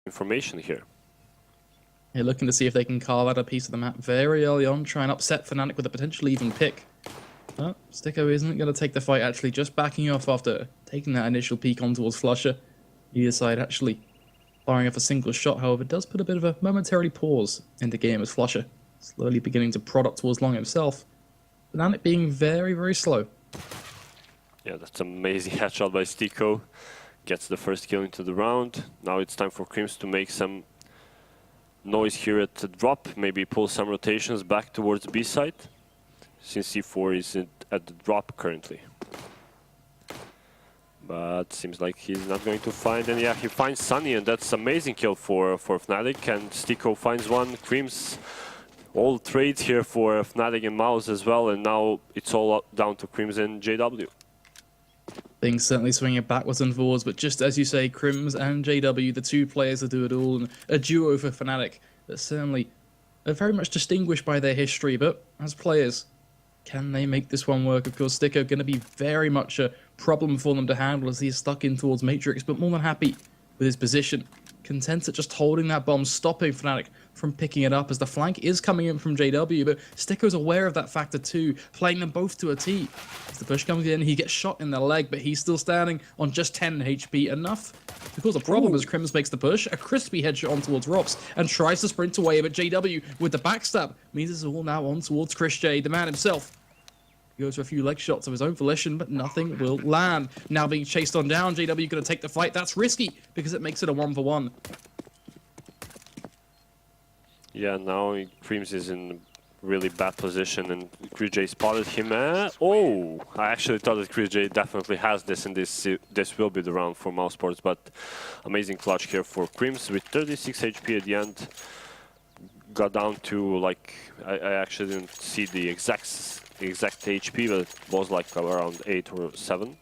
information here. Yeah, looking to see if they can carve out a piece of the map very early on, try and upset fnatic with a potentially even pick. But Sticko isn't going to take the fight, actually, just backing off after taking that initial peek on towards Flusher. Either side actually firing off a single shot, however, does put a bit of a momentary pause in the game as Flusher slowly beginning to prod up towards Long himself. fnatic being very, very slow. Yeah, that's an amazing headshot by Sticko. Gets the first kill into the round. Now it's time for Crims to make some noise here at the drop. Maybe pull some rotations back towards B side, since C4 is at the drop currently. But seems like he's not going to find any. Yeah, he finds Sunny, and that's amazing kill for fnatic. And Sticko finds one. Crims, all trades here for fnatic and Mouse as well. And now it's all down to Crims and JW. Things certainly swinging backwards and forwards, but just as you say, Crims and JW, the two players that do it all, and a duo for fnatic that certainly are very much distinguished by their history, but as players, can they make this one work? Of course, Sticko going to be very much a problem for them to handle as he's stuck in towards Matrix, but more than happy with his position. Content at just holding that bomb, stopping fnatic from picking it up as the flank is coming in from JW, but Sticko's aware of that factor too, playing them both to a T. As the push comes in, he gets shot in the leg, but he's still standing on just 10 HP, enough to cause a problem as Crims makes the push. A crispy headshot on towards Rops and tries to sprint away, but JW with the backstab means it's all now on towards Chris J, the man himself. He goes for a few leg shots of his own volition, but nothing will land. Now being chased on down, JW going to take the fight. That's risky because it makes it a 1-for-1. Yeah, now Crims is in really bad position, and Chris J spotted him. Oh, I actually thought that Chris J definitely has this, and this will be the round for Mousesports. But amazing clutch here for Crims with 36 HP at the end. Got down to, like, I actually didn't see the exact HP, but it was like around 8 or 7.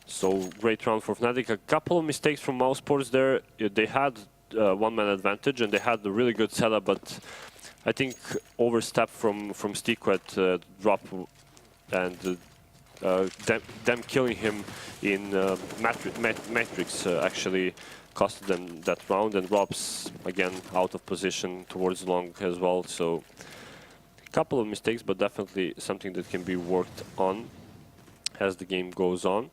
So great round for fnatic. A couple of mistakes from Mousesports there. They had one-man advantage and they had a really good setup, but I think overstep from Sticko at drop and them killing him in Matrix actually costed them that round, and Rob's again out of position towards long as well. So a couple of mistakes, but definitely something that can be worked on as the game goes on.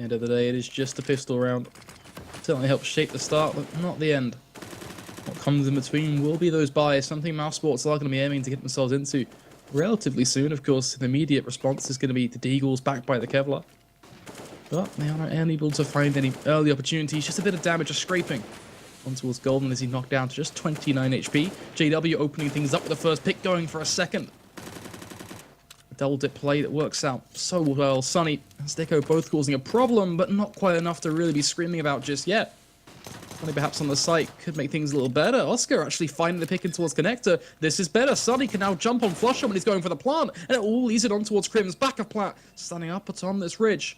End of the day, it is just a pistol round. Certainly helps shape the start, but not the end. What comes in between will be those buys, something Mousesports are going to be aiming to get themselves into relatively soon. Of course, the immediate response is going to be the Deagles backed by the Kevlar. But they are unable to find any early opportunities. Just a bit of damage, just scraping on towards Golden as he knocked down to just 29 HP. JW opening things up with the first pick, going for a second. A double dip play that works out so well. Sunny and Sticko both causing a problem, but not quite enough to really be screaming about just yet. Sunny perhaps on the site could make things a little better. Oscar actually finding the pick in towards Connector. This is better. Sunny can now jump on Flusher when he's going for the plant, and it all leads it on towards Crims. Back of plant, standing up on this ridge.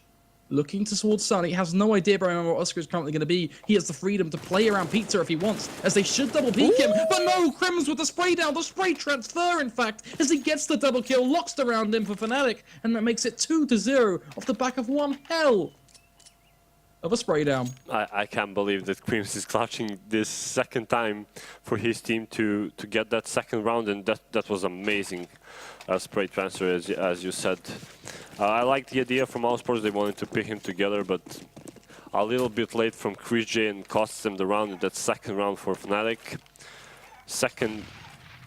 Looking towards Sunny, has no idea where Oscar is currently going to be. He has the freedom to play around Pizza if he wants, as they should double peek him. But no, Crims with the spray down, the spray transfer, in fact, as he gets the double kill, locks around him for fnatic, and that makes it 2-0 off the back of one hell of a spray down. I can't believe that Crims is clutching this second time for his team to get that second round, and that was amazing spray transfer, as you said. I like the idea from Mousesports. They wanted to pick him together, but a little bit late from Chris J and costs them the round in that second round for fnatic. Second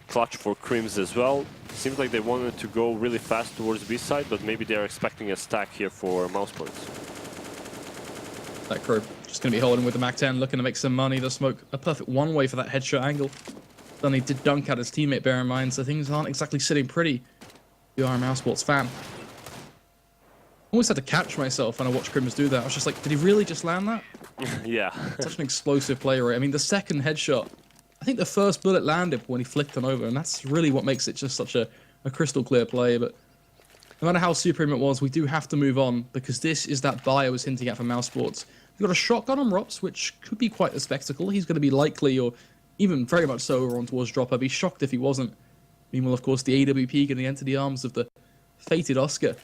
clutch for Crims as well. Seems like they wanted to go really fast towards B side, but maybe they're expecting a stack here for Mousesports. That crew just going to be holding with the Mac-10, looking to make some money. The smoke, a perfect one-way for that headshot angle. Then he did dunk out his teammate, bear in mind, so things aren't exactly sitting pretty. You are a Mousesports fan. I always had to catch myself when I watched Crims do that. I was just like, did he really just land that? Yeah. Such an explosive play rate. I mean, the second headshot, I think the first bullet landed when he flicked him over, and that's really what makes it just such a crystal clear play. But no matter how supreme it was, we do have to move on, because this is that buy I was hinting at for Mousesports. We've got a shotgun on Rops, which could be quite a spectacle. He's going to be likely, or even very much so, on towards drop. I'd be shocked if he wasn't. Meanwhile, of course, the AWP going to enter the arms of the fated Oscar.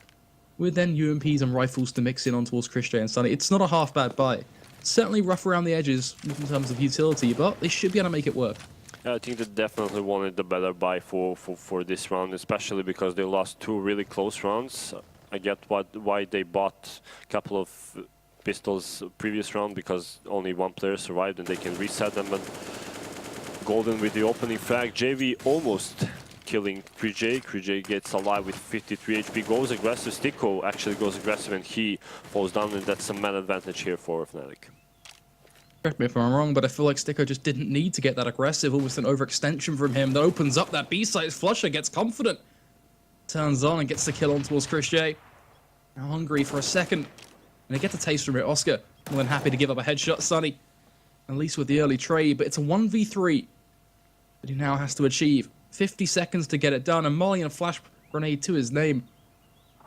with then UMPs and rifles to mix in on towards Christian and Sunny. It's not a half bad buy. Certainly rough around the edges in terms of utility, but they should be able to make it work. I think they definitely wanted the better buy for this round, especially because they lost 2 really close rounds. I get why they bought a couple of pistols previous round, because only 1 player survived and they can reset them. And Golden with the opening frag, JV almost killing Krij. Krij gets alive with 53 HP, goes aggressive. Sticko actually goes aggressive and he falls down, and that's a man advantage here for fnatic. Correct me if I'm wrong, but I feel like Sticko just didn't need to get that aggressive. Almost an overextension from him that opens up that B-side. Flusher gets confident, turns on and gets the kill on towards Chris J. Now hungry for a second, and they get the taste from it. Oscar more than happy to give up a headshot. Sunny, at least with the early trade, but it's a 1v3 that he now has to achieve. 50 seconds to get it done, and Molly and a flash grenade to his name.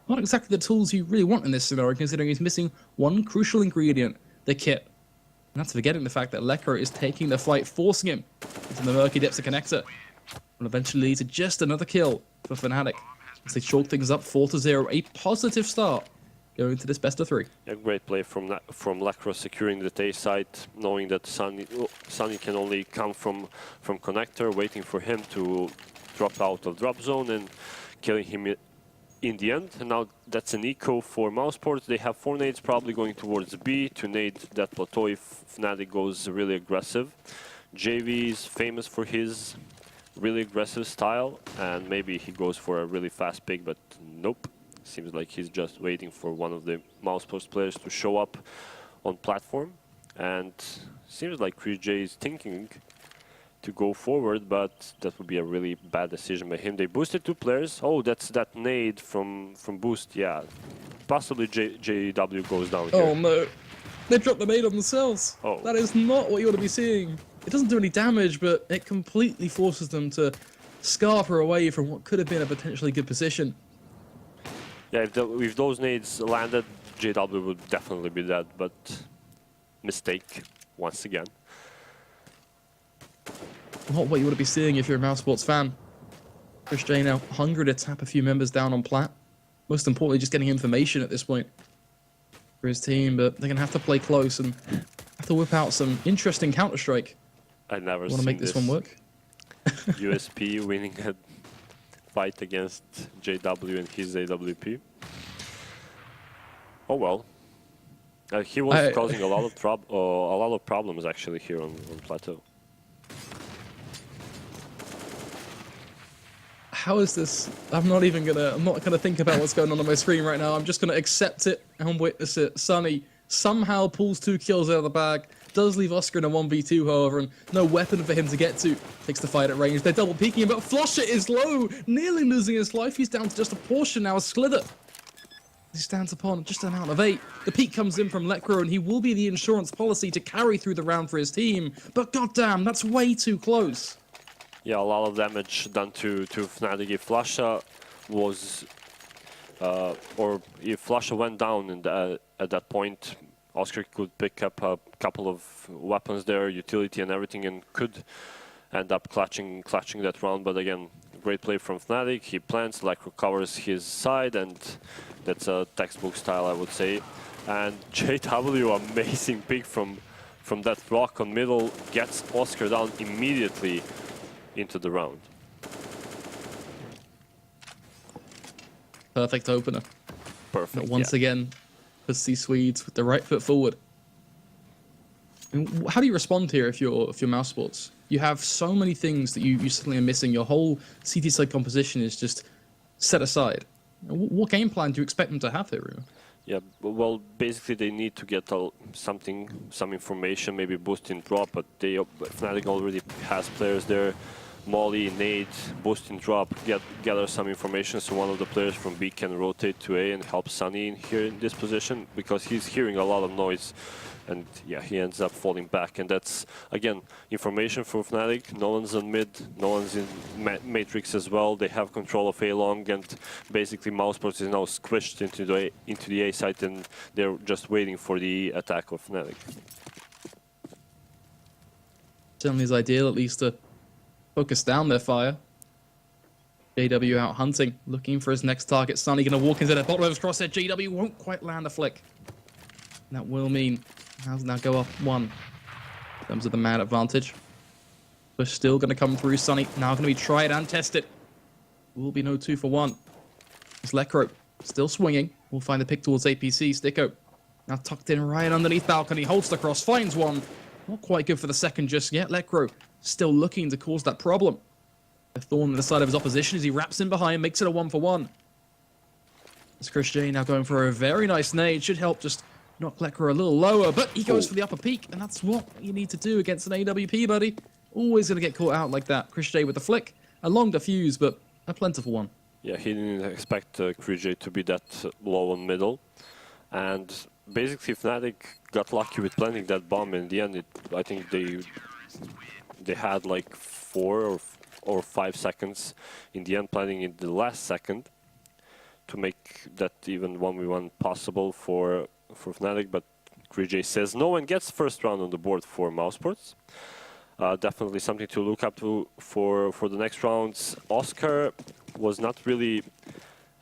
Not exactly the tools you really want in this scenario, considering he's missing one crucial ingredient, the kit. And that's forgetting the fact that Lekro is taking the fight, forcing him into the murky depths of connector. And eventually lead to just another kill for fnatic, as they chalk things up 4-0. A positive start going into this best of 3. A great play from Lekro, securing the A site, knowing that Sunny can only come from connector, waiting for him to drop out of drop zone and killing him in the end. And now that's an eco for Mousesports. They have 4 nades probably going towards B to nade that plateau if fnatic goes really aggressive. JV is famous for his really aggressive style, and maybe he goes for a really fast pick, but nope. Seems like he's just waiting for one of the Mousesports players to show up on platform, and seems like Chris is thinking to go forward, but that would be a really bad decision by him. They boosted 2 players. Oh, that's that nade from boost. Yeah, possibly JW goes down here. Oh no, they dropped the nade on themselves. Oh. That is not what you want to be seeing. It doesn't do any damage, but it completely forces them to scarper away from what could have been a potentially good position. Yeah, if those nades landed, JW would definitely be dead, but mistake once again. Not what you want to be seeing if you're a Mousesports fan. Chris J now hungry to tap a few members down on plat. Most importantly, just getting information at this point for his team, but they're going to have to play close and have to whip out some interesting Counter-Strike. I never Want to make this one work? USP winning a fight against JW and his AWP. Oh well. He was causing a lot of problems actually here on plateau. How is this? I'm not gonna think about what's going on my screen right now. I'm just gonna accept it and witness it. Sunny somehow pulls 2 kills out of the bag. Does leave Oscar in a 1v2, however, and no weapon for him to get to. Takes the fight at range. They're double peeking him, but Flosher is low, nearly losing his life. He's down to just a portion now, a slither. He stands upon just an amount of 8. The peek comes in from Lekro, and he will be the insurance policy to carry through the round for his team. But goddamn, that's way too close. Yeah, a lot of damage done to fnatic. If Flasha was, or if Flasha went down at that point, Oscar could pick up a couple of weapons there, utility and everything, and could end up clutching that round. But again, great play from fnatic. He plants, like recovers his side, and that's a textbook style, I would say. And JW, amazing pick from that rock on middle, gets Oscar down immediately into the round. Perfect opener. Perfect. But once again, puts these Swedes with the right foot forward. And how do you respond here if you're Mousesports? You have so many things that you suddenly are missing. Your whole CT side composition is just set aside. What game plan do you expect them to have here, Ruma? Yeah, well, basically they need to get some information, maybe boost in drop, but fnatic already has players there. Molly, Nate, boost in drop, gather some information so one of the players from B can rotate to A and help Sunny in here in this position, because he's hearing a lot of noise. And yeah, he ends up falling back, and that's, again, information for fnatic. No one's on mid, no one's in Matrix as well. They have control of A long, and basically Mousesports is now squished into the A site, and they're just waiting for the attack of fnatic. Certainly is ideal, at least, to focus down their fire. JW out hunting, looking for his next target. Sunny going to walk into the bottom of his crosshair. JW won't quite land the flick. And that will mean Mouse now go up 1 in terms of the man advantage. We're still going to come through. Sunny now going to be tried and tested. Will be no 2 for 1. It's Lekro still swinging. We'll find the pick towards APC. Sticko now tucked in right underneath balcony. Holds the cross, finds one. Not quite good for the second just yet. Lekro still looking to cause that problem. A thorn in the side of his opposition as he wraps in behind, makes it a 1 for 1. As Chris J now going for a very nice nade. Should help just knock Lekro a little lower, but he goes for the upper peak, and that's what you need to do against an AWP, buddy. Always going to get caught out like that. Chris J with the flick. A long diffuse, but a plentiful one. Yeah, he didn't expect Chris J to be that low on middle. And basically fnatic got lucky with planting that bomb. In the end, I think they had like 4 or 5 seconds in the end, planting in the last second to make that even 1v1 possible for fnatic. But Chris J says no and gets first round on the board for Mousesports. Definitely something to look up to for the next rounds. Oscar was not really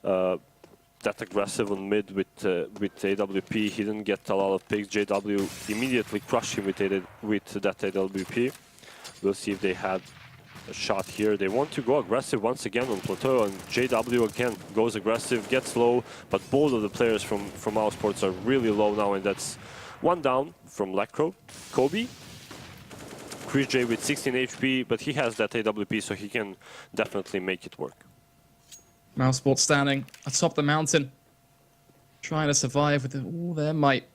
that aggressive on mid with AWP. He didn't get a lot of picks. JW immediately crushed him with that AWP. We'll see if they had a shot here. They want to go aggressive once again on plateau, and JW again goes aggressive, gets low, but both of the players from Mousesports are really low now, and that's 1 down from Lekro. Kobe. Chris J with 16 HP, but he has that AWP, so he can definitely make it work. Mousesports standing atop the mountain, trying to survive with all their might.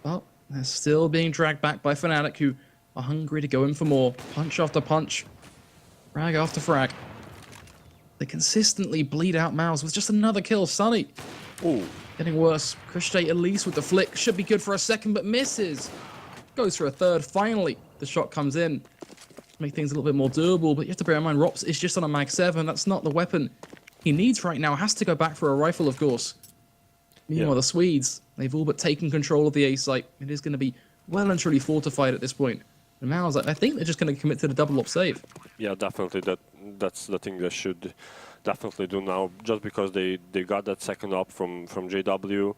But they're still being dragged back by fnatic, who are hungry to go in for more. Punch after punch, frag after frag. They consistently bleed out Mouse with just another kill. Sunny. Ooh. Getting worse. Chris J at least with the flick. Should be good for a second, but misses. Goes for a third. Finally, the shot comes in. Make things a little bit more doable, but you have to bear in mind, Rops is just on a mag 7. That's not the weapon he needs right now. Has to go back for a rifle, of course. Meanwhile, the Swedes, they've all but taken control of the A site. It is going to be well and truly fortified at this point. And Mal's, I think they're just going to commit to the double op save. Yeah, definitely. That's the thing they should definitely do now. Just because they got that second op from JW,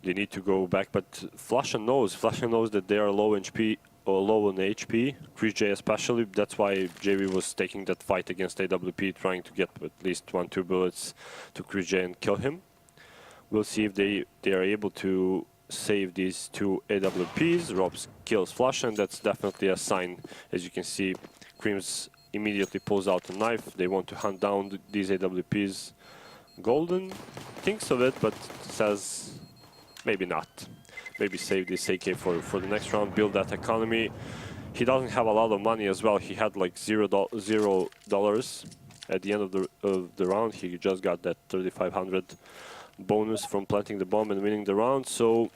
they need to go back. But Flusha knows that they are low HP or low on HP. Chris J especially. That's why JV was taking that fight against AWP, trying to get at least 1-2 bullets to Chris J and kill him. We'll see if they are able to save these 2 AWPs. Robs kills Flush, and that's definitely a sign. As you can see, Creams immediately pulls out a knife. They want to hunt down these AWPs. Golden thinks of it, but says maybe not. Maybe save this AK for the next round, build that economy. He doesn't have a lot of money as well. He had like $0 at the end of the round. He just got that 3,500 bonus from planting the bomb and winning the round. So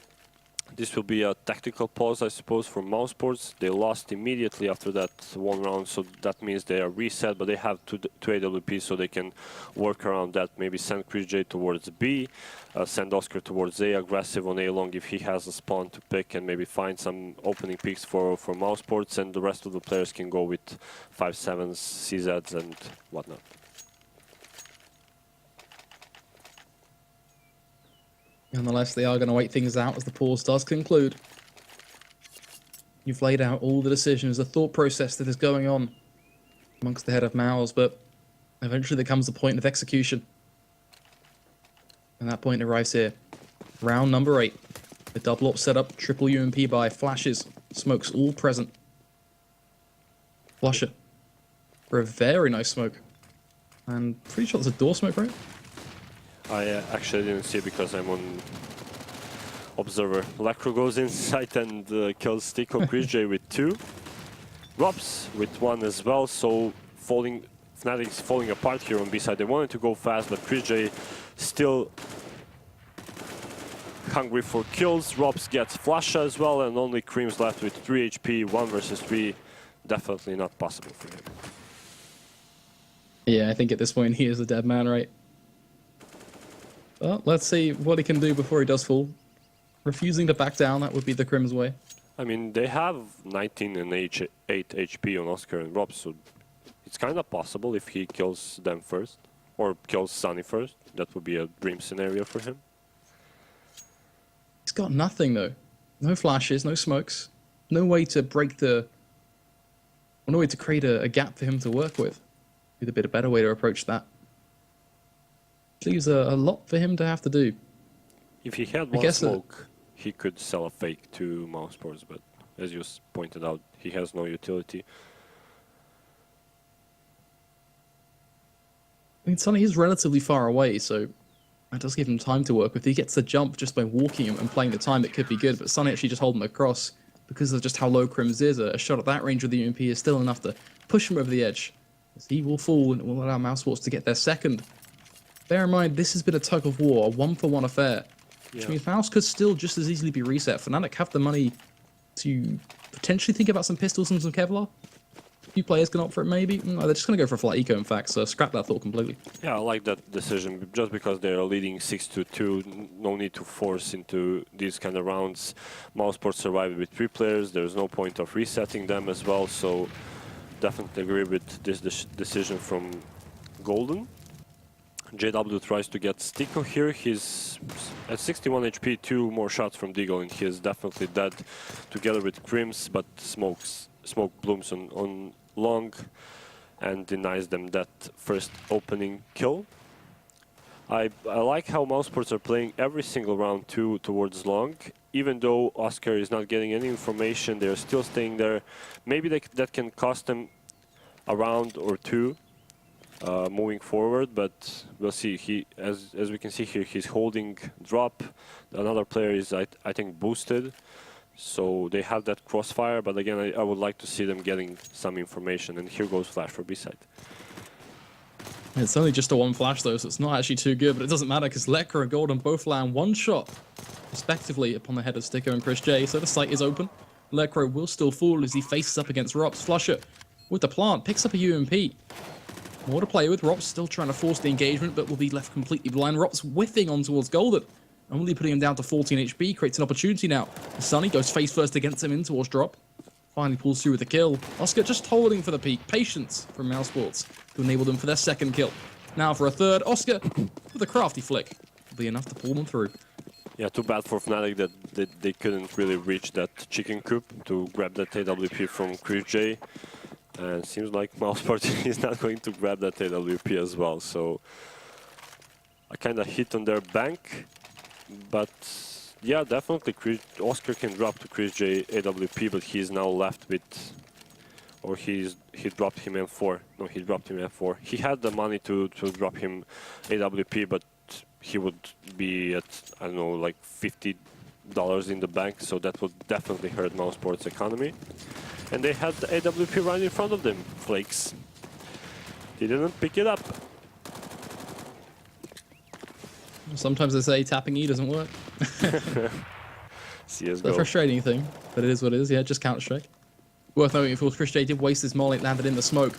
this will be a tactical pause, I suppose, for Mousesports. They lost immediately after that 1 round, so that means they are reset, but they have two AWPs, so they can work around that. Maybe send Chris J towards B, send Oscar towards A, aggressive on A long if he has a spawn to pick, and maybe find some opening picks for Mousesports, and the rest of the players can go with 5-7s, CZs, and whatnot. Nonetheless, they are going to wait things out as the pause does conclude. You've laid out all the decisions, the thought process that is going on amongst the head of Mouse, but eventually there comes the point of execution. And that point arrives here. Round number 8. The double op setup, triple UMP buy, flashes, smokes all present. Flusher for a very nice smoke. And pretty sure there's a door smoke, right? I actually didn't see it because I'm on Observer. Lekro goes inside and kills Stico. Chris J with 2. Robs with 1 as well, so fnatic is falling apart here on B side. They wanted to go fast, but Chris J still hungry for kills. Robs gets Flasha as well, and only Cream's left with 3 HP, 1 versus 3. Definitely not possible for him. Yeah, I think at this point he is a dead man, right? Well, let's see what he can do before he does fall. Refusing to back down, that would be the Crim's way. I mean, they have 19 and 8 HP on Oscar and Rob, so It's kind of possible if he kills them first, or kills Sunny first. That would be a dream scenario for him. He's got nothing though. No flashes, no smokes, no way to break the... Well, no way to create a gap for him to work with. Be a bit a better way to approach that. Leaves a lot for him to have to do. If he had one smoke, he could sell a fake to Mousesports, but as you pointed out, he has no utility. I mean, Sunny is relatively far away, so that does give him time to work with. He gets the jump just by walking and playing the time, it could be good, but Sunny actually just holding him across because of just how low Crims is. A shot at that range with the UMP is still enough to push him over the edge. As he will fall and it will allow Mousesports to get their second. Bear in mind, this has been a tug of war, a one-for-one affair. Which means Mouse could still just as easily be reset. fnatic have the money to potentially think about some pistols and some Kevlar. A few players can opt for it, maybe. No, they're just going to go for a flat eco, in fact, so scrap that thought completely. Yeah, I like that decision. Just because they're leading 6-2, no need to force into these kind of rounds. Mousesports survived with 3 players. There's no point of resetting them as well, so definitely agree with this decision from Golden. JW tries to get Stico here. He's at 61 HP, 2 more shots from Deagle, and he is definitely dead together with Crims, but smoke blooms on long and denies them that first opening kill. I like how Mousesports are playing every single round towards long. Even though Oscar is not getting any information, they're still staying there. Maybe that can cost them a round or 2. Moving forward, but we'll see. As we can see here, he's holding drop. Another player is, I think, boosted, so they have that crossfire. But again, I would like to see them getting some information. And here goes flash for B-side. It's only just a 1 flash though, so it's not actually too good. But it doesn't matter because Lekra and Golden both land 1 shot, respectively, upon the head of Sticker and Chris J. So the site is open. Lekra will still fall as he faces up against Rops. Flusher with the plant picks up a UMP. More to play with. Rops still trying to force the engagement, but will be left completely blind. Rops whiffing on towards Golden. Only putting him down to 14 HP. Creates an opportunity now. Sunny goes face first against him in towards drop. Finally pulls through with the kill. Oscar just holding for the peak. Patience from Mousesports to enable them for their second kill. Now for a third. Oscar with a crafty flick. Will be enough to pull them through. Yeah, too bad for fnatic that they couldn't really reach that chicken coop to grab that AWP from Chris J. And seems like Mousesports is not going to grab that AWP as well, so I kind of hit on their bank, but yeah, definitely Oscar can drop to Chris J AWP, but he's now left with, or he dropped him M4. No, he dropped him M4. He had the money to drop him AWP, but he would be at, I don't know, like $50 in the bank, so that would definitely hurt Mousesports' economy. And they had the AWP right in front of them, Flakes. He didn't pick it up. Sometimes they say tapping E doesn't work. CSGO. The frustrating thing, but it is what it is. Yeah, just Counter-Strike. Worth noting, of course, Chris J did waste his molly, landed in the smoke.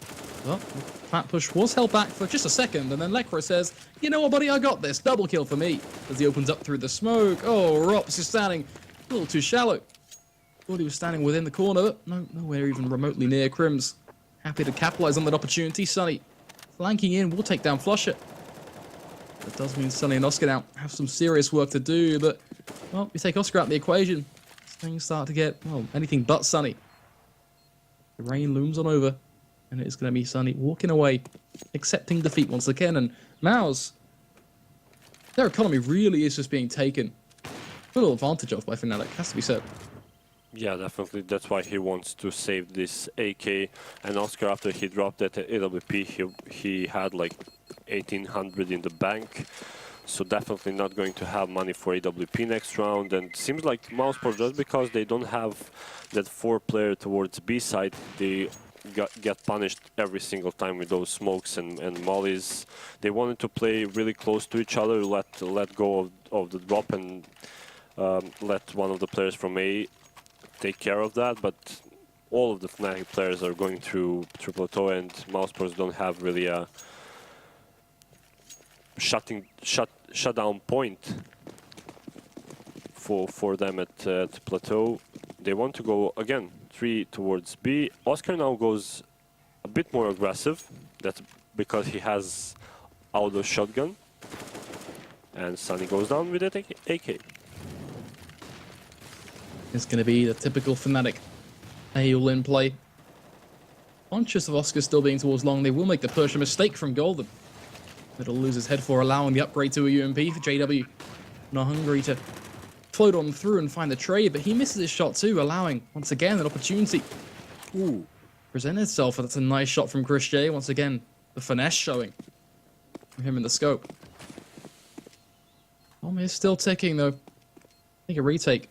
Well, flat push was held back for just a second, and then Lekra says, "You know what, buddy, I got this. Double kill for me." As he opens up through the smoke. Oh, Rops is standing a little too shallow. Thought he was standing within the corner, but nowhere even remotely near Crims. Happy to capitalize on that opportunity. Sunny flanking in, will take down Flusher. That does mean Sunny and Oscar now have some serious work to do, but, well, we take Oscar out of the equation. Things start to get, well, anything but sunny. The rain looms on over, and it is going to be Sunny walking away, accepting defeat once again. And Mouse, their economy really is just being taken a little advantage of by fnatic, has to be said. Yeah, definitely. That's why he wants to save this AK. And Oscar, after he dropped that AWP, he had like 1800 in the bank. So definitely not going to have money for AWP next round. And seems like Mousesports, just because they don't have that 4-player towards B side, they get punished every single time with those smokes and mollies. They wanted to play really close to each other, let go of the drop and let one of the players from A take care of that, but all of the fnatic players are going through plateau, and Mousesports don't have really a shutdown point for them at plateau. They want to go again 3 towards B. Oscar now goes a bit more aggressive. That's because he has auto shotgun. And Sunny goes down with an AK. It's going to be the typical fnatic all-in play. Conscious of Oscar still being towards long, they will make the push. A mistake from Golden. It'll lose his head for allowing the upgrade to a UMP for JW. Not hungry to float on through and find the trade, but he misses his shot too, allowing, once again, an opportunity. Ooh, present itself. That's a nice shot from Chris J. Once again, the finesse showing from him in the scope. Bomb is still ticking, though. Take a retake.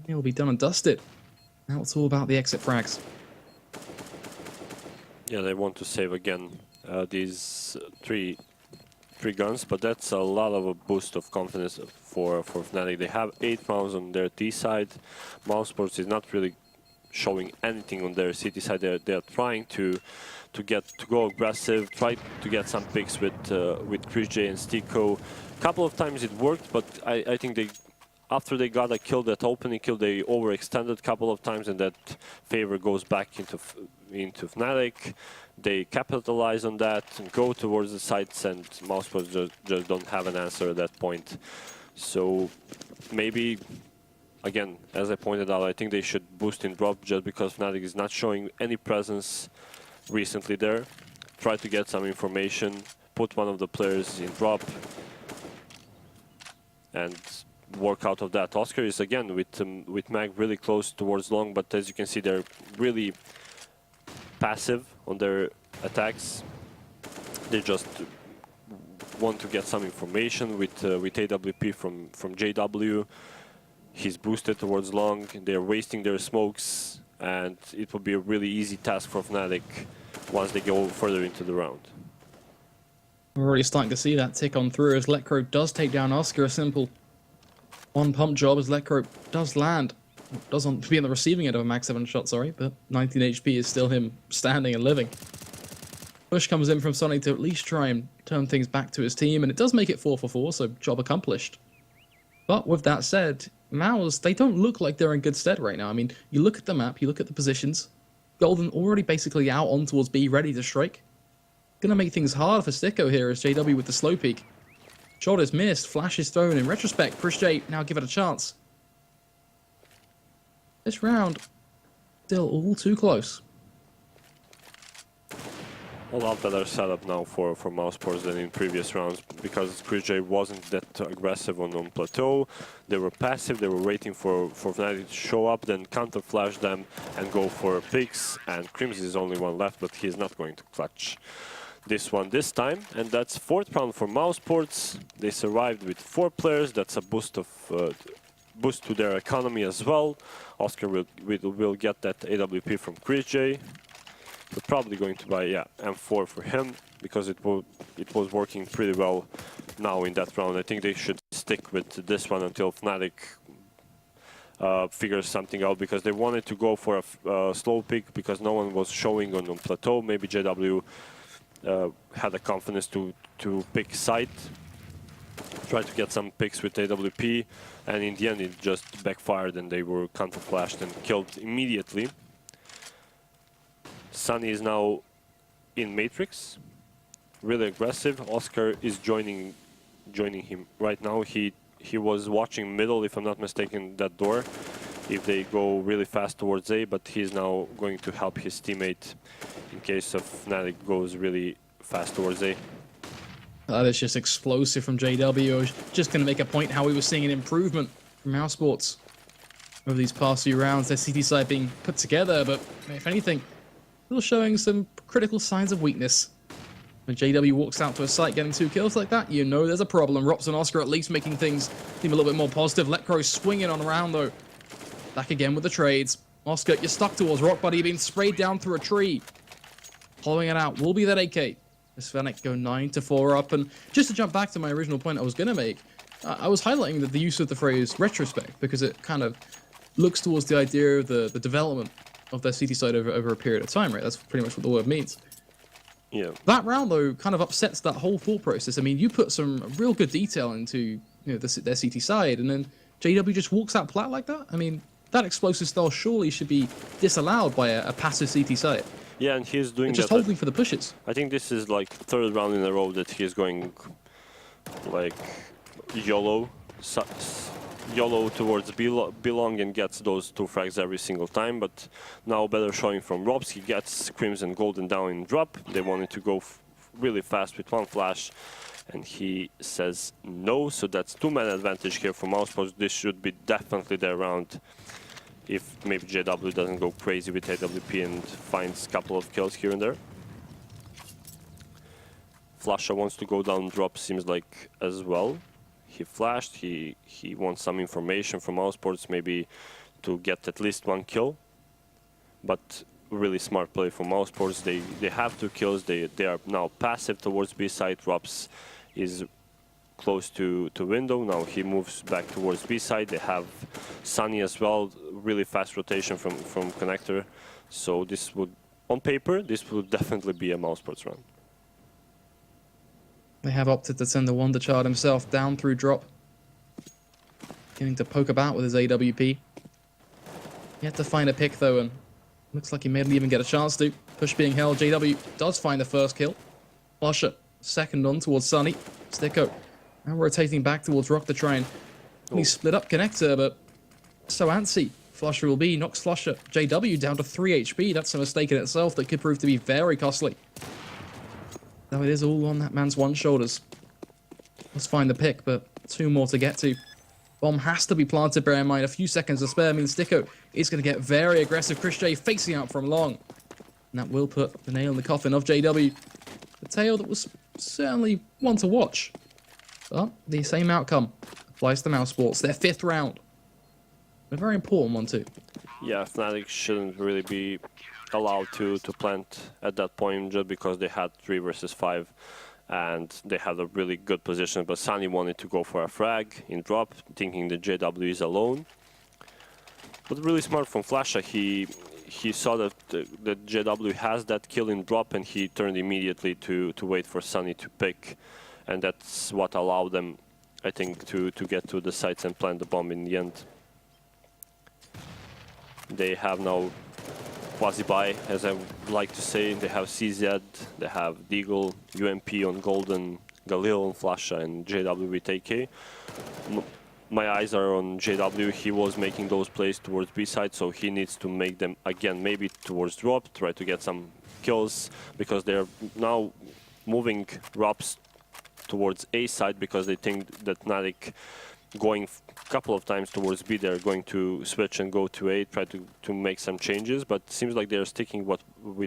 He'll be done and dusted. Now it's all about the exit frags. Yeah, they want to save again these three guns, but that's a lot of a boost of confidence for Fnatic. They have 8 rounds on their T side. Mousesports is not really showing anything on their CT side. They're trying to go aggressive, try to get some picks with Chris J and Stiko. Couple of times it worked, but I think after they got a kill, that opening kill, they overextended a couple of times, and that favor goes back into Fnatic. They capitalize on that and go towards the sites, and Mousesports just don't have an answer at that point. So maybe, again, as I pointed out, I think they should boost in drop just because Fnatic is not showing any presence recently there. Try to get some information, put one of the players in drop, and work out of that. Oscar is again with Mag really close towards long, but as you can see, they're really passive on their attacks. They just want to get some information with AWP from JW. He's boosted towards long. They're wasting their smokes, and it will be a really easy task for Fnatic once they go further into the round. We're already starting to see that tick on through as Letcro does take down Oscar. A simple one pump job as Letcro does land. Doesn't be on the receiving end of a max 7 shot, sorry, but 19 HP is still him standing and living. Push comes in from Sonny to at least try and turn things back to his team, and it does make it 4 for 4, so job accomplished. But with that said, Mouse, they don't look like they're in good stead right now. I mean, you look at the map, you look at the positions. Golden already basically out on towards B, ready to strike. Gonna make things hard for Stiko here as JW with the slow peek. Shot is missed, flash is thrown. In retrospect, Chris J now give it a chance. This round, still all too close. A lot better setup now for Mousesports than in previous rounds, because Chris J wasn't that aggressive on plateau. They were passive, they were waiting for Fnatic to show up, then counter flash them and go for picks. And Crimson is only one left, but he's not going to clutch this one this time. And that's 4th round for Mousesports. They survived with 4 players. That's a boost to their economy as well. Oscar will get that AWP from Chris J. We're probably going to buy, yeah, M4 for him, because it was working pretty well now in that round. I think they should stick with this one until Fnatic figures something out, because they wanted to go for a slow pick because no one was showing on plateau. Maybe JW had the confidence to pick site, try to get some picks with AWP, and in the end it just backfired and they were counter flashed and killed immediately. Sunny is now in Matrix, really aggressive. Oscar is joining him right now. He was watching middle, if I'm not mistaken, that door, if they go really fast towards A, but he's now going to help his teammate in case of Fnatic goes really fast towards A. That is just explosive from JW. I was just going to make a point how we were seeing an improvement from Mousesports over these past few rounds. Their CT side being put together, but if anything, still showing some critical signs of weakness. When JW walks out to a site getting 2 kills like that, you know there's a problem. Rops and Oscar at least making things seem a little bit more positive. Letcro swinging on around though. Back again with the trades. Oscar, you're stuck towards Rock Buddy, being sprayed down through a tree. Following it out will be that AK. As Fnatic go 9-4 up. And just to jump back to my original point I was going to make, I was highlighting the use of the phrase retrospect, because it kind of looks towards the idea of the development of their CT side over a period of time, right? That's pretty much what the word means. Yeah. That round, though, kind of upsets that whole thought process. I mean, you put some real good detail into their CT side, and then JW just walks out plat like that? I mean, that explosive style surely should be disallowed by a passive CT side. Yeah, and he's doing They're just that. holding for the pushes. I think this is like third round in a row that he's going like YOLO, YOLO towards Belong and gets those 2 frags every single time. But now better showing from Robs. He gets Crimson Golden down in drop. They wanted to go really fast with 1 flash, and he says no. So that's 2-man advantage here for Mousesports. This should be definitely their round. If maybe JW doesn't go crazy with AWP and finds a couple of kills here and there. Flasha wants to go down drop, seems like, as well. He flashed, he wants some information from Mousesports, maybe to get at least 1 kill. But really smart play from Mousesports. They have 2 kills, they are now passive towards B side. Rops is close to window. Now he moves back towards B side. They have Sunny as well. Really fast rotation from connector. So this would, on paper, this would definitely be a Mousesports run. They have opted to send the Wonder Child himself down through drop. Beginning to poke about with his AWP. He had to find a pick though, and looks like he may not even get a chance to. Push being held, JW does find the first kill. Flusher, second on towards Sunny. Sticko now rotating back towards Rock to try and he split up connector, but so antsy. Flusher will be, knocks Flusher. JW down to 3 HP. That's a mistake in itself that could prove to be very costly. Though it is all on that man's one shoulders. Let's find the pick, but 2 more to get to. Bomb has to be planted, bear in mind. A few seconds to spare means Sticko is going to get very aggressive. Chris J facing out from long. And that will put the nail in the coffin of JW. A tale that was certainly one to watch. But the same outcome applies to Mousesports. Their 5th round. A very important one too. Yeah, fnatic shouldn't really be allowed to plant at that point just because they had 3 versus 5 and they had a really good position, but Sunny wanted to go for a frag in drop, thinking that JW is alone. But really smart from Flasha. He saw that that JW has that kill in drop, and he turned immediately to wait for Sunny to pick, and that's what allowed them, I think, to get to the sites and plant the bomb in the end. They have now quasi-buy, as I like to say. They have CZ, they have Deagle, UMP on Golden, Galil on Flasha, and JW with AK. My eyes are on JW. He was making those plays towards B side, so he needs to make them again, maybe towards drop, try to get some kills, because they're now moving Rops towards A side because they think that fnatic going a couple of times towards B, they're going to switch and go to A, try to make some changes, but it seems like they're sticking with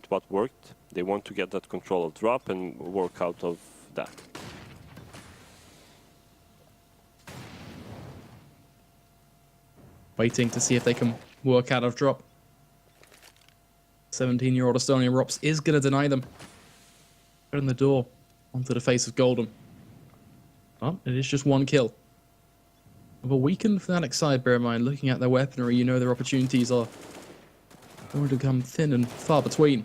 what worked. They want to get that control of drop and work out of that. Waiting to see if they can work out of drop. 17-year-old Estonian Rops is going to deny them. Open the door onto the face of Golden. Oh, it is just 1 kill. Of a weakened Fnatic side, bear in mind, looking at their weaponry, you know their opportunities are going to come thin and far between.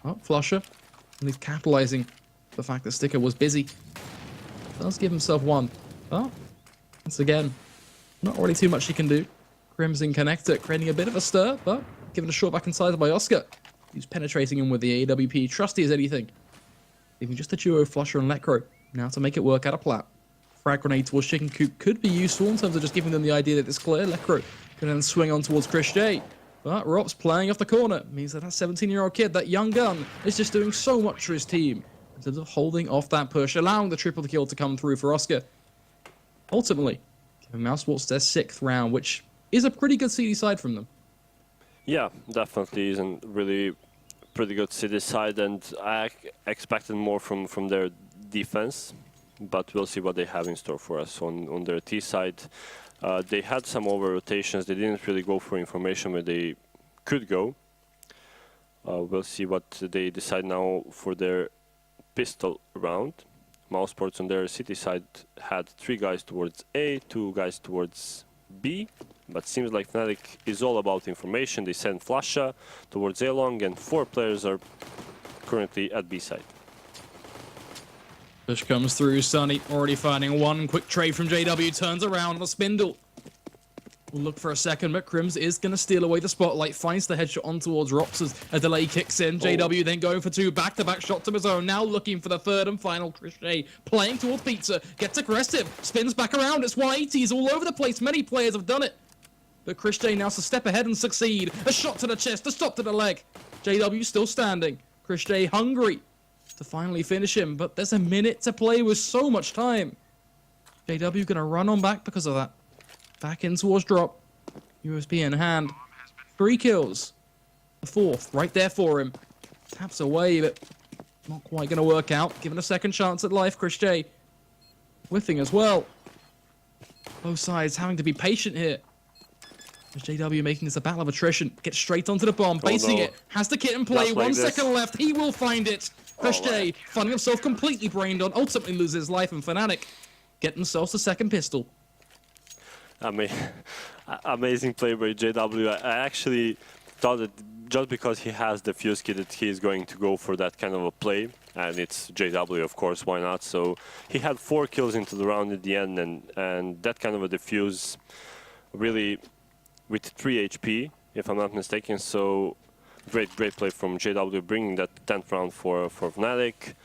Oh, Flusher, and he's capitalizing the fact that Sticker was busy. Does give himself 1. Oh, once again, not really too much he can do. Crimson Connector creating a bit of a stir, but given a shot back inside by Oscar, who's penetrating him with the AWP, trusty as anything. Even just a duo, Flusher and Lecro, now to make it work out of plat. Frag grenade towards Chicken Coop could be useful in terms of just giving them the idea that it's clear. Lecro can then swing on towards Chris J. But Rops playing off the corner means that 17-year-old kid, that young gun, is just doing so much for his team in terms of holding off that push, allowing the triple kill to come through for Oscar. Ultimately, giving Mousesports their 6th round, which is a pretty good CD side from them. Yeah, definitely is a really pretty good CD side, and I expected more from their defense. But we'll see what they have in store for us on their T side. They had some over rotations. They didn't really go for information where they could go. We'll see what they decide now for their pistol round. Mousesports on their city side had 3 guys towards A, 2 guys towards B. But seems like fnatic is all about information. They send Flasha towards A long, and 4 players are currently at B side. Push comes through, Sunny already finding 1 quick trade from JW, turns around on a spindle. We'll look for a second, but Crims is going to steal away the spotlight, finds the headshot on towards Rops as a delay kicks in. JW then going for two back-to-back shots of his own, now looking for the third and final. Crochet playing towards Pizza, gets aggressive, spins back around, it's 180s all over the place, many players have done it. But Crochet now to step ahead and succeed. A shot to the chest, a shot to the leg. JW still standing. Crochet hungry to finally finish him, but there's a minute to play with so much time. JW gonna run on back because of that. Back in towards drop. USB in hand. 3 kills. The fourth right there for him. Taps away, but not quite gonna work out. Given a second chance at life, Crochet whiffing as well. Both sides having to be patient here. JW making this a battle of attrition. Gets straight onto the bomb, basing it. Has the kit in play. Like 1 this. second left. He will find it. Crochet finding himself completely brained on. Ultimately loses his life, and fnatic get themselves a second pistol. I mean, amazing play by JW. I actually thought that just because he has the fuse kit that he is going to go for that kind of a play, and it's JW, of course, why not? So he had 4 kills into the round at the end, and that kind of a defuse really with 3 HP, if I'm not mistaken. So great play from JW, bringing that 10th round for fnatic.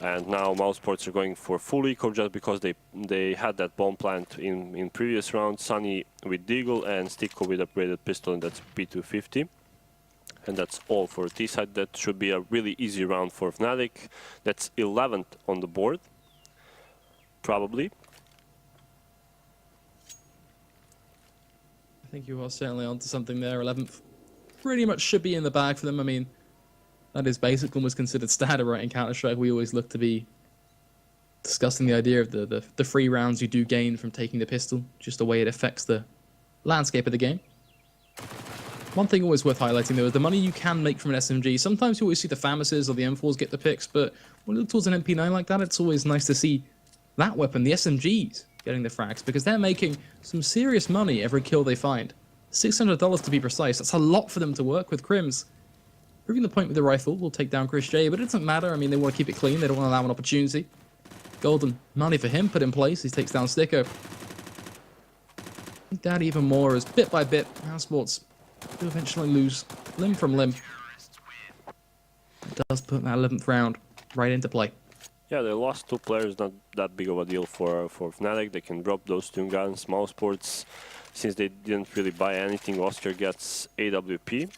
And now Mousesports are going for full eco just because they had that bomb plant in previous round. Sunny with Deagle and Sticko with upgraded pistol, and that's P250. And that's all for T-side. That should be a really easy round for fnatic. That's 11th on the board, probably. I think you are certainly onto something there. 11th pretty much should be in the bag for them. I mean, that is basically almost considered standard, right? In Counter-Strike, we always look to be discussing the idea of the free rounds you do gain from taking the pistol, just the way it affects the landscape of the game. One thing always worth highlighting, though, is the money you can make from an SMG. Sometimes you always see the FAMASes or the M4s get the picks, but when you look towards an MP9 like that, it's always nice to see that weapon, the SMGs, getting the frags, because they're making some serious money every kill they find. $600 to be precise. That's a lot for them to work with. Crims proving the point with the rifle will take down Crochet, but it doesn't matter. I mean, they want to keep it clean. They don't want to allow an opportunity. Golden money for him put in place. He takes down Sticko. That even more as bit by bit, Mousesports do eventually lose limb from limb. It does put that 11th round right into play. Yeah, they lost 2 players, not that big of a deal for fnatic. They can drop those 2 guns. Mousesports, since they didn't really buy anything, Oscar gets AWP.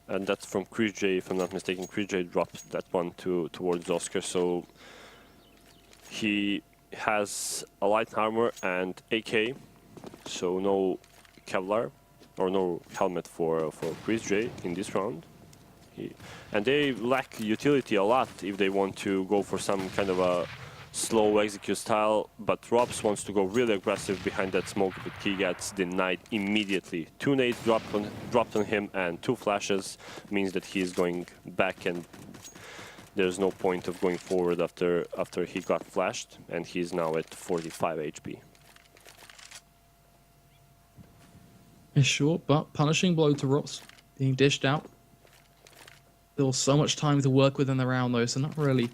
And that's from Crochet, if I'm not mistaken. Crochet dropped that one towards Oscar, so he has a light armor and AK, so no Kevlar or no helmet for Crochet in this round. And they lack utility a lot if they want to go for some kind of a slow execute style, but Robs wants to go really aggressive behind that smoke, but he gets denied immediately. 2 nades dropped on him, and 2 flashes means that he is going back, and there's no point of going forward after he got flashed, and he's now at 45 HP. Yeah, sure, but punishing blow to Rops being dished out. Still so much time to work with in the round, though, so not really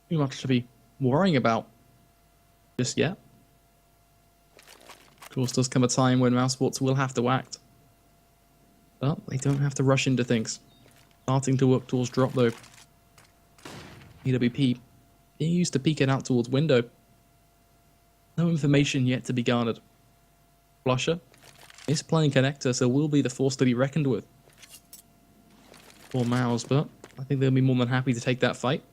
too much to be worrying about just yet. Of course, does come a time when Mousesports will have to act, but they don't have to rush into things. Starting to work towards drop, though. EWP being used to peek it out towards window. No information yet to be garnered. Flusher is playing connector, so will be the force to be reckoned with for Mouse, but I think they'll be more than happy to take that fight.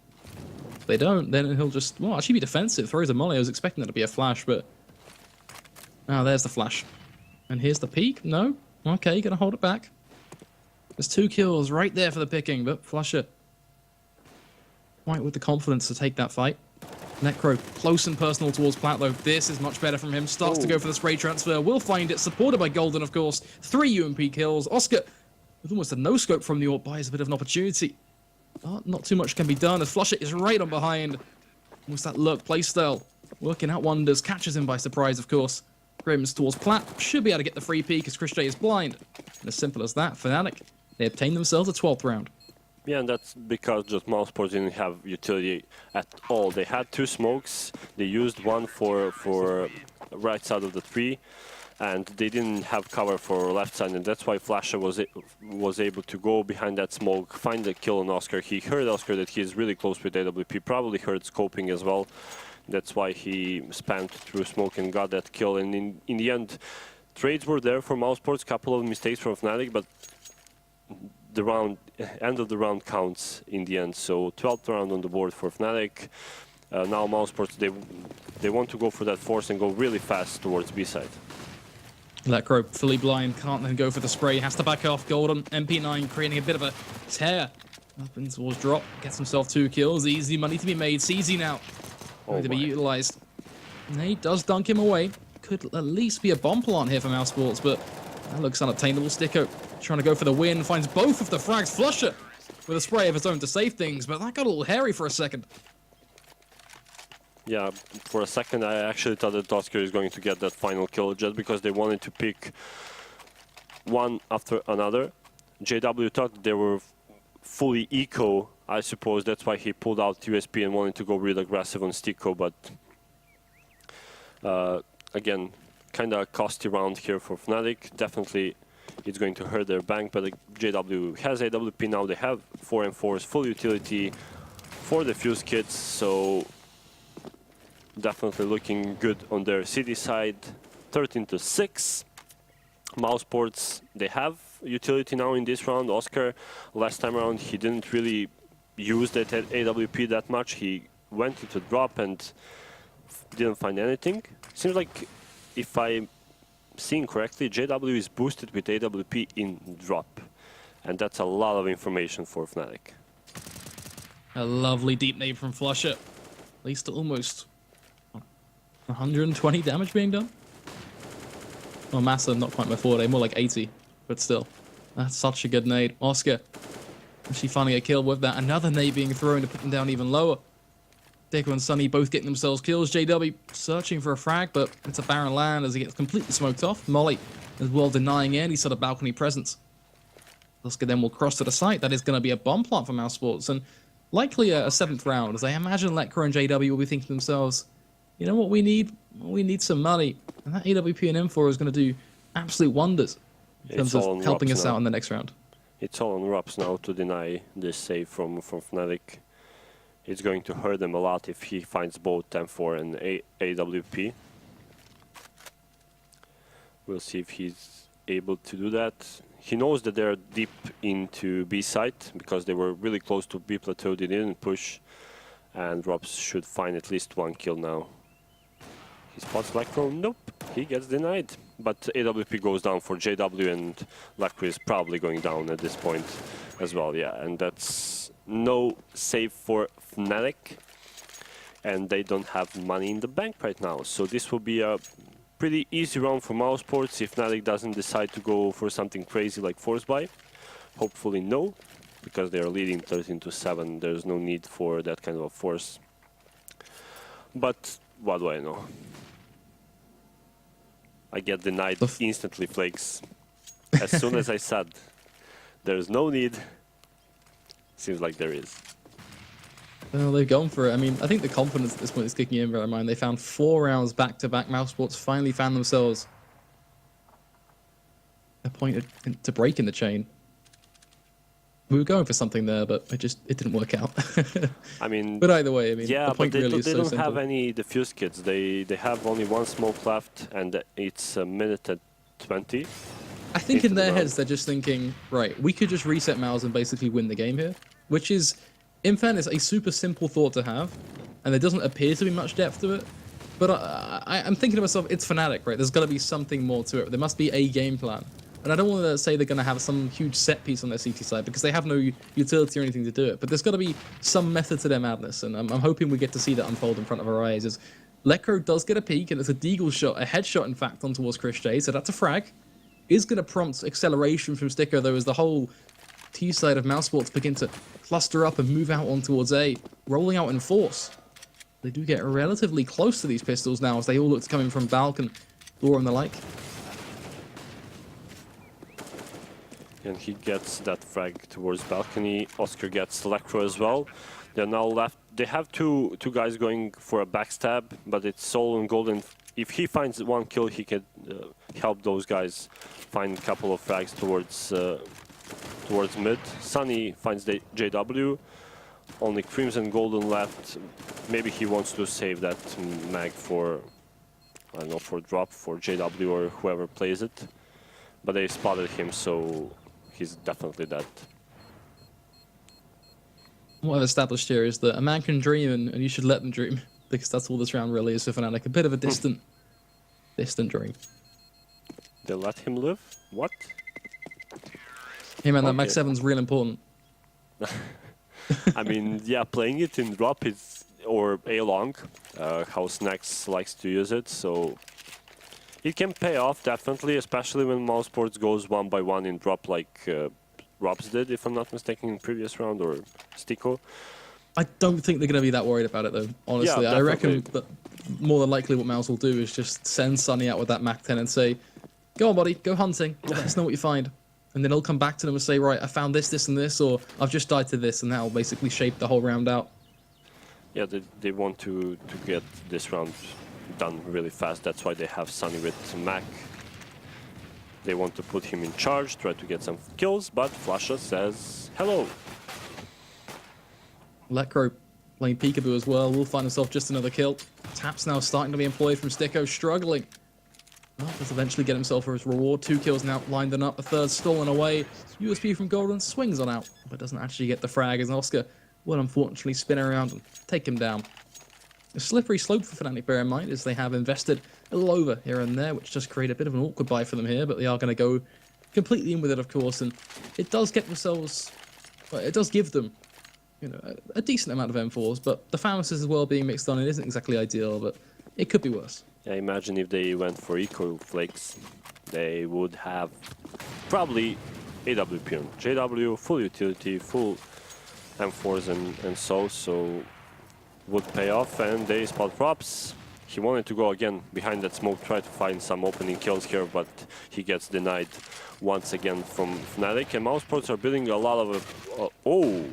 If they don't, then he'll just, well, actually be defensive. Throws a molly. I was expecting that to be a flash, but now there's the flash. And here's the peek. No? Okay, gonna hold it back. There's 2 kills right there for the picking, but Flusher quite with the confidence to take that fight. Necro close and personal towards Plat, though. This is much better from him. Starts to go for the spray transfer. Will find it. Supported by Golden, of course. 3 UMP kills. Oscar, with almost a no-scope from the AWP, buys a bit of an opportunity. But not too much can be done as Flusher is right on behind. Almost that lurk playstyle. Working out wonders. Catches him by surprise, of course. Grims towards Plat. Should be able to get the free peek as Crochet is blind. And as simple as that, fnatic, they obtain themselves a 12th round. Yeah, and that's because just Mousesports didn't have utility at all. They had 2 smokes. They used one for right side of the tree, and they didn't have cover for left side, and that's why Flasher was able to go behind that smoke, find the kill on Oscar. He heard Oscar that he's really close with AWP, probably heard scoping as well. That's why he spammed through smoke and got that kill. And in the end, trades were there for Mousesports, couple of mistakes from fnatic, but the end of the round counts in the end. So 12th round on the board for fnatic. Now Mousesports, they want to go for that force and go really fast towards B side. Lecro fully blind, can't then go for the spray, has to back off. Golden, MP9 creating a bit of a tear. Up in towards drop, gets himself 2 kills. Easy money to be made. CZ now going to be utilized. Nate does dunk him away. Could at least be a bomb plant here for Mousesports, but that looks unobtainable. Sticko trying to go for the win, finds both of the frags. Flusher with a spray of his own to save things, but that got a little hairy for a second. Yeah, for a second I actually thought that Oscar is going to get that final kill just because they wanted to pick one after another. JW thought they were fully eco, I suppose that's why he pulled out USP and wanted to go real aggressive on Sticko, but again, kind of a costly round here for fnatic. Definitely it's going to hurt their bank, but JW has AWP now, they have 4-4s, full utility for the fuse kits, so definitely looking good on their city side. 13-6. Mousesports, they have utility now in this round. Oscar, last time around, he didn't really use that AWP that much. He went into drop and didn't find anything. Seems like, if I'm seeing correctly, JW is boosted with AWP in drop. And that's a lot of information for fnatic. A lovely deep nade from Flusher. At least almost 120 damage being done. Well, Massa, not quite my forte, more like 80, but still. That's such a good nade. Oscar, actually finding a kill with that. Another nade being thrown to put them down even lower. Deco and Sunny both getting themselves kills. JW searching for a frag, but it's a barren land as he gets completely smoked off. Molly as well denying any sort of balcony presence. Oscar then will cross to the site. That is going to be a bomb plant for Mousesports, and likely a 7th round, as I imagine Lecro and JW will be thinking to themselves, you know what we need? We need some money. And that AWP and M4 is going to do absolute wonders in terms of helping us out in the next round. It's all on Rups now to deny this save from fnatic. It's going to hurt them a lot if he finds both M4 and AWP. We'll see if he's able to do that. He knows that they're deep into B site because they were really close to B plateau. They didn't push, and Rups should find at least 1 kill now. He spots Lecro, nope, he gets denied. But AWP goes down for JW, and Lecro is probably going down at this point as well, yeah. And that's no save for fnatic, and they don't have money in the bank right now. So this will be a pretty easy round for Mousesports if fnatic doesn't decide to go for something crazy like force buy. Hopefully no, because they are leading 13-7. There's no need for that kind of a force. But what do I know? I get denied instantly, Flakes. As soon as I said there's no need, seems like there is. Well, they've gone for it. I mean, I think the confidence at this point is kicking in, bear in mind. They found 4 rounds back-to-back. Mousesports finally found themselves a point to break in the chain. We were going for something there, but it didn't work out. I mean, but either way, I mean, yeah, the point but they, really is they so don't simple. have any defuse kits. They have only 1 smoke left, and it's a minute and 20. I think in their heads they're just thinking, right, we could just reset Mouse and basically win the game here, which is, in fairness, a super simple thought to have, and there doesn't appear to be much depth to it. But I'm thinking to myself, it's Fnatic, right? There's got to be something more to it. There must be a game plan. And I don't want to say they're going to have some huge set piece on their CT side because they have no utility or anything to do it. But there's got to be some method to their madness, and I'm hoping we get to see that unfold in front of our eyes. As Lecro does get a peek, and it's a deagle shot, a headshot, in fact, on towards Chris J. So that's a frag. Is going to prompt acceleration from Sticko, though, as the whole T side of Mousesports begin to cluster up and move out on towards A, rolling out in force. They do get relatively close to these pistols now, as they all look to come in from Balkan, Door and the like. And he gets that frag towards balcony. Oscar gets Lecro as well. They're now left. They have two guys going for a backstab, but it's Soul and Golden if he finds one kill, he can help those guys find a couple of frags towards mid. Sunny finds the JW. Only Crimson Golden left. Maybe he wants to save that mag for, I don't know, for drop, for JW or whoever plays it. But they spotted him, so he's definitely dead. What I've established here is that a man can dream and you should let them dream, because that's all this round really is for Fnatic. A bit of a distant dream. They let him live? What? Hey man, that Okay. Max 7's real important. I mean, yeah, playing it in drop is, or A-long, how Snacks likes to use it, so it can pay off definitely, especially when Mousesports goes 1-by-1 in drop like Robs did, if I'm not mistaken, in previous round, or Stico. I don't think they're going to be that worried about it though, honestly. Yeah, I reckon definitely. that more than likely what Mouse will do is just send Sunny out with that Mac 10 and say, go on buddy, go hunting, let us know what you find. And then he'll come back to them and say, right, I found this, this and this, or I've just died to this, and that'll basically shape the whole round out. Yeah, they want to get this round done really fast. That's why they have Sunny with Mac. They want to put him in charge, try to get some kills, but Flasha says hello. Lecro playing peekaboo as well, will find himself just another kill. Tap's now starting to be employed from Stico, struggling. Well, does eventually get himself his reward. 2 kills now lined up, a third stolen away. USP from Golden swings on out, but doesn't actually get the frag as Oscar will unfortunately spin around and take him down. A slippery slope for Fnatic, bear in mind, as they have invested a little over here and there, which does create a bit of an awkward buy for them here, but they are going to go completely in with it, of course, and it does get themselves, well, it does give them, you know, a decent amount of M4s, but the Faustus as well being mixed on, it isn't exactly ideal, but it could be worse. Yeah, imagine if they went for Eco Flakes, they would have probably AWP on JW, full utility, full M4s and so would pay off, and they spot props. He wanted to go again behind that smoke, try to find some opening kills here, but he gets denied once again from Fnatic, and Mousesports are building a lot of... oh!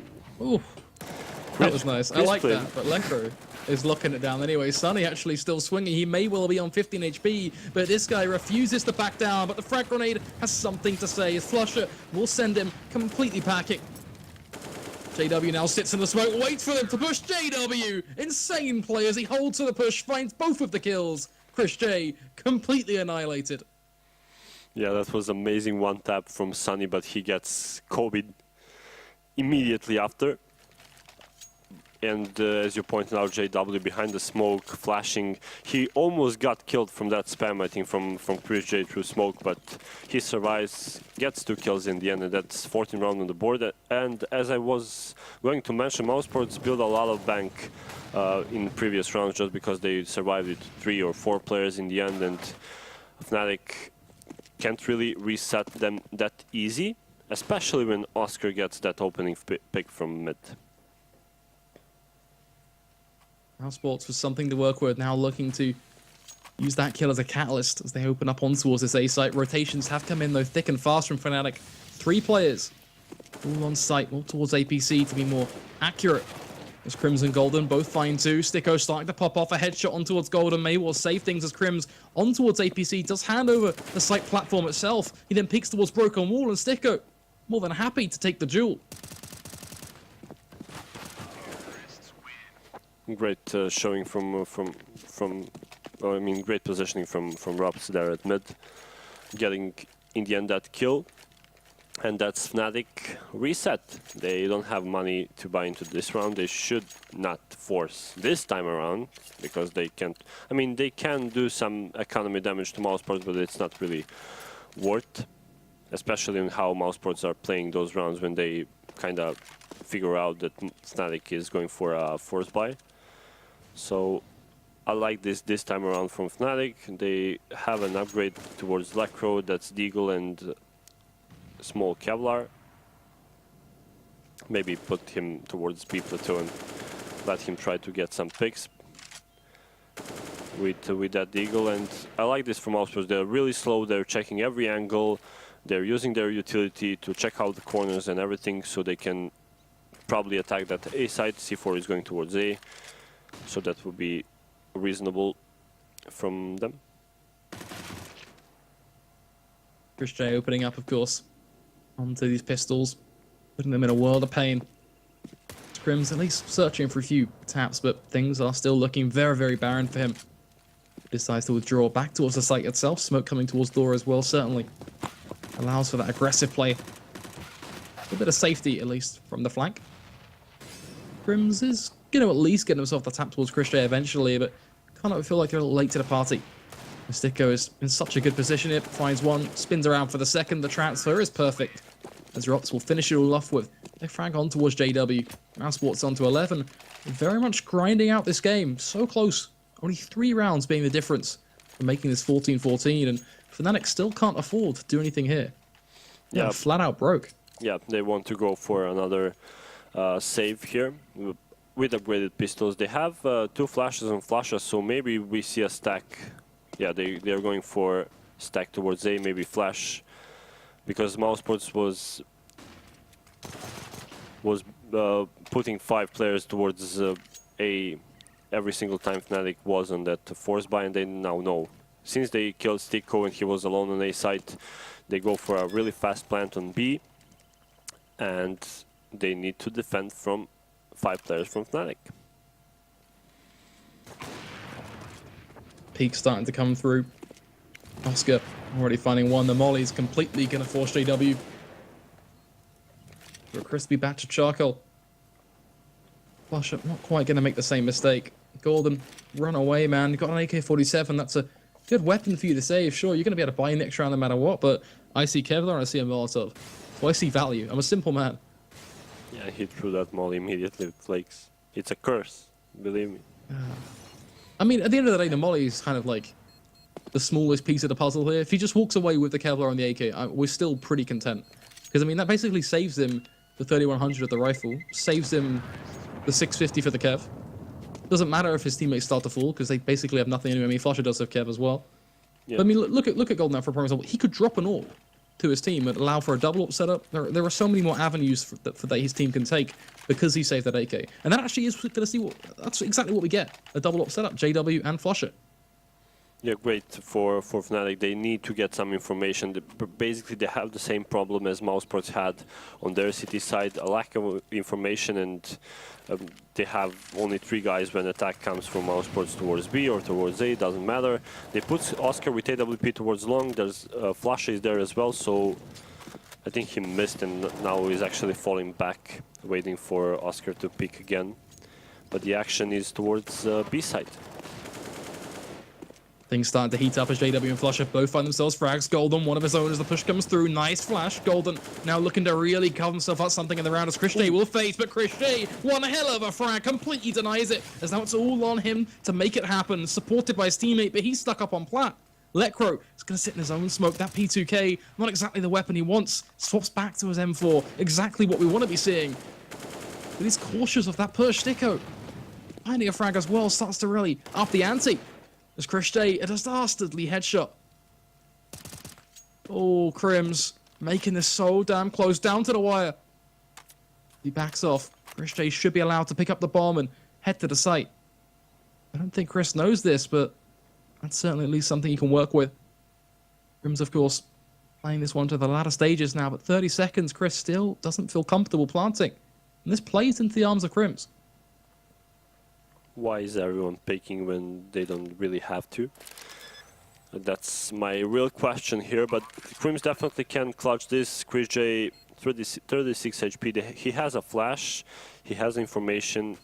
Ooh, that was nice. I like play. that, but Lecro is locking it down anyway. Sunny actually still swinging. He may well be on 15 HP, but this guy refuses to back down. But the frag grenade has something to say. His Flusher will send him completely packing. JW now sits in the smoke, waits for them to push. JW, insane play as he holds to the push, finds both of the kills. Chris J, completely annihilated. Yeah, that was amazing one tap from Sunny, but he gets Kobe immediately after. And as you pointed out, JW behind the smoke, flashing. He almost got killed from that spam, I think, from Chris J through smoke, but he survives, gets 2 kills in the end, and that's 14 round on the board. And as I was going to mention, Mousesports built a lot of bank in previous rounds just because they survived with 3 or 4 players in the end, and Fnatic can't really reset them that easy, especially when Oscar gets that opening pick from mid. Mousesports was something to work with, now looking to use that kill as a catalyst as they open up on towards this A site. Rotations have come in though thick and fast from Fnatic. 3 players all on site, all towards APC to be more accurate. As Crimson Golden both find 2. Stico starting to pop off a headshot on towards Golden. May well save things as Crims on towards APC does hand over the site platform itself. He then peeks towards Broken Wall, and Stico more than happy to take the duel. Great showing I mean, great positioning from Robs there at mid, getting in the end that kill, and that's Fnatic reset. They don't have money to buy into this round. They should not force this time around because they can't. I mean, they can do some economy damage to Mousesports, but it's not really worth, especially in how Mousesports are playing those rounds when they kind of figure out that Fnatic is going for a force buy. So I like this time around from Fnatic. They have an upgrade towards Lecro, that's Deagle and small Kevlar. Maybe put him towards B plateau and let him try to get some picks with that Deagle. And I like this from Mousesports. They're really slow, they're checking every angle, they're using their utility to check out the corners and everything so they can probably attack that A side. C4 is going towards A. So that would be reasonable. from them. Chris J opening up, of course, onto these pistols, putting them in a world of pain. Scrim's at least searching for a few taps, but things are still looking very, very barren for him. Decides to withdraw back towards the site itself. Smoke coming towards door as well, certainly allows for that aggressive play. A bit of safety, at least, from the flank. Scrims is going to at least get himself the tap towards Chris J eventually, but kind of feel like they're a little late to the party. Mysticko is in such a good position here, finds one, spins around for the second. The transfer is perfect, as Rox will finish it all off with a frag on towards JW. Mousesports on to 11. Very much grinding out this game. So close. Only 3 rounds being the difference for making this 14-14, and fnatic still can't afford to do anything here. Yeah, flat out broke. Yeah, they want to go for another save here. With upgraded pistols, they have 2 flashes and flashes, so maybe we see a stack. Yeah, they're going for stack towards A, maybe flash, because Mousesports was putting 5 players towards A every single time fnatic was on that force buy, and they now know. Since they killed Sticko and he was alone on A site, they go for a really fast plant on B, and they need to defend from 5 players from fnatic. Peak starting to come through. Oscar already finding one. The molly's completely going to force JW. For a crispy batch of charcoal. Flush up, not quite going to make the same mistake. Golden, run away, man. You've got an AK-47. That's a good weapon for you to save. Sure, you're going to be able to buy next round no matter what, but I see Kevlar and I see a Molotov. So I see value. I'm a simple man. Yeah, he threw that molly immediately with flakes. It's a curse, believe me. I mean, at the end of the day, the molly is kind of like the smallest piece of the puzzle here. If he just walks away with the Kevlar and the AK, we're still pretty content. Because, I mean, that basically saves him the 3100 of the rifle, saves him the 650 for the Kev. Doesn't matter if his teammates start to fall, because they basically have nothing anyway. I mean, Flasher does have Kev as well. Yeah. But, I mean, look at Golden now for prime example. He could drop an AWP to his team and allow for a double up setup. There are so many more avenues that his team can take because he saved that AK. And that actually is going to see that's exactly what we get. A double up setup, JW and Flusher. Yeah, great for fnatic. They need to get some information. Basically, they have the same problem as Mousesports had on their city side, a lack of information, and they have only 3 guys when attack comes from Mousesports towards B or towards A, doesn't matter. They put Oscar with AWP towards long. There's Flash is there as well, so I think he missed, and now he's actually falling back, waiting for Oscar to pick again. But the action is towards B side. Things starting to heat up as JW and Flusher both find themselves frags. Golden, one of his own as the push comes through. Nice flash. Golden now looking to really carve himself out something in the round as Chris J will face, but Chris J, one hell of a frag, completely denies it, as now it's all on him to make it happen, supported by his teammate, but he's stuck up on plat. Lekro is going to sit in his own smoke. That P2K, not exactly the weapon he wants. Swaps back to his M4, exactly what we want to be seeing. But he's cautious of that push. Sticko finding a frag as well, starts to really up the ante. As Chris J, a dastardly headshot. Oh, Crims, making this so damn close, down to the wire. He backs off. Chris J should be allowed to pick up the bomb and head to the site. I don't think Chris knows this, but that's certainly at least something he can work with. Crims, of course, playing this one to the latter stages now, but 30 seconds, Chris still doesn't feel comfortable planting. And this plays into the arms of Crims. Why is everyone picking when they don't really have to? That's my real question here, but Crims definitely can clutch this. Chris J, 36 HP, he has a flash, he has information,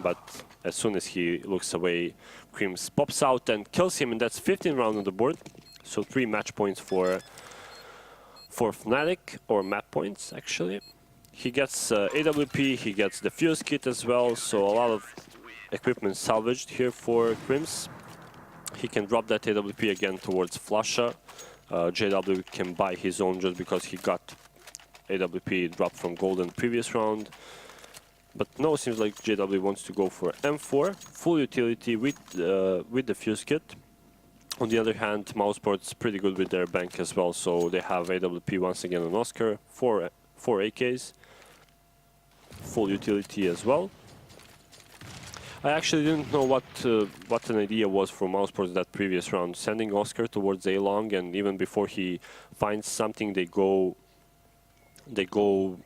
but as soon as he looks away, Crims pops out and kills him, and that's 15 round on the board. So 3 match points for fnatic, or map points actually. He gets AWP, he gets the fuse kit as well, so a lot of equipment salvaged here for Crims. He can drop that AWP again towards Flasha. JW can buy his own just because he got AWP dropped from Golden previous round. But no, it seems like JW wants to go for M4, full utility with the fuse kit. On the other hand, Mousesports pretty good with their bank as well, so they have AWP once again on Oscar, 4 AKs, full utility as well. I actually didn't know what an idea was for Mousesports that previous round. Sending Oscar towards A long, and even before he finds something, they go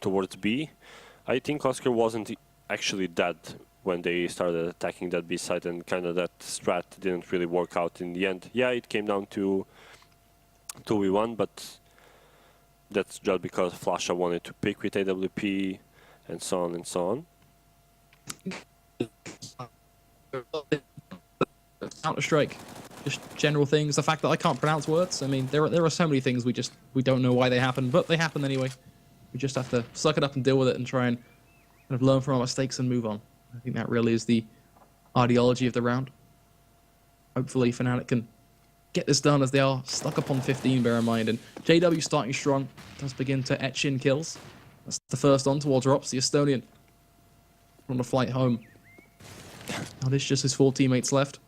towards B. I think Oscar wasn't actually dead when they started attacking that B side, and kind of that strat didn't really work out in the end. Yeah, it came down to 2v1, but that's just because Flasha wanted to pick with AWP and so on and so on. Counter-Strike, just general things. The fact that I can't pronounce words. I mean, there are so many things we don't know why they happen, but they happen anyway. We just have to suck it up and deal with it and try and kind of learn from our mistakes and move on. I think that really is the ideology of the round. Hopefully, fnatic can get this done, as they are stuck up on 15, bear in mind. And JW starting strong, does begin to etch in kills. That's the first on towards Rops, the Estonian, on the flight home. Now there's just his 4 teammates left.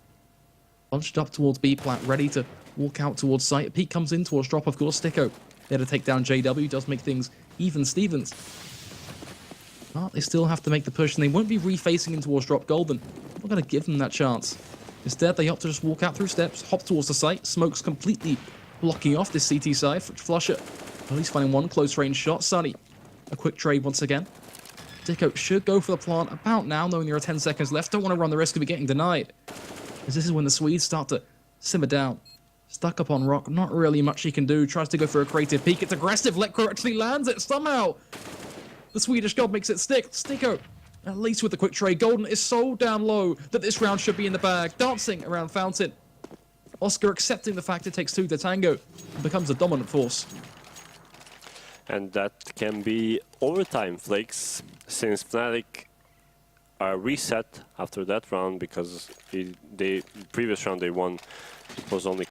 Bunched up towards B plat, ready to walk out towards site. Pete comes in towards drop, of course. Sticko there to take down JW, does make things even Stevens. But they still have to make the push, and they won't be refacing in towards drop golden. Not going to give them that chance. Instead, they opt to just walk out through steps, hop towards the site. Smoke's completely blocking off this CT side. Flusher at least finding one close range shot. Sunny, a quick trade once again. Dicko should go for the plant about now, knowing there are 10 seconds left. Don't want to run the risk of it getting denied, as this is when the Swedes start to simmer down. Stuck up on Rock, not really much he can do. Tries to go for a creative peek. It's aggressive. Lekro actually lands it somehow. The Swedish god makes it stick. Sticko, at least with the quick trade. Golden is so down low that this round should be in the bag. Dancing around Fountain. Oscar accepting the fact it takes 2 to tango and becomes a dominant force. And that can be overtime, Flakes, since fnatic are reset after that round, because the previous round they won. It was only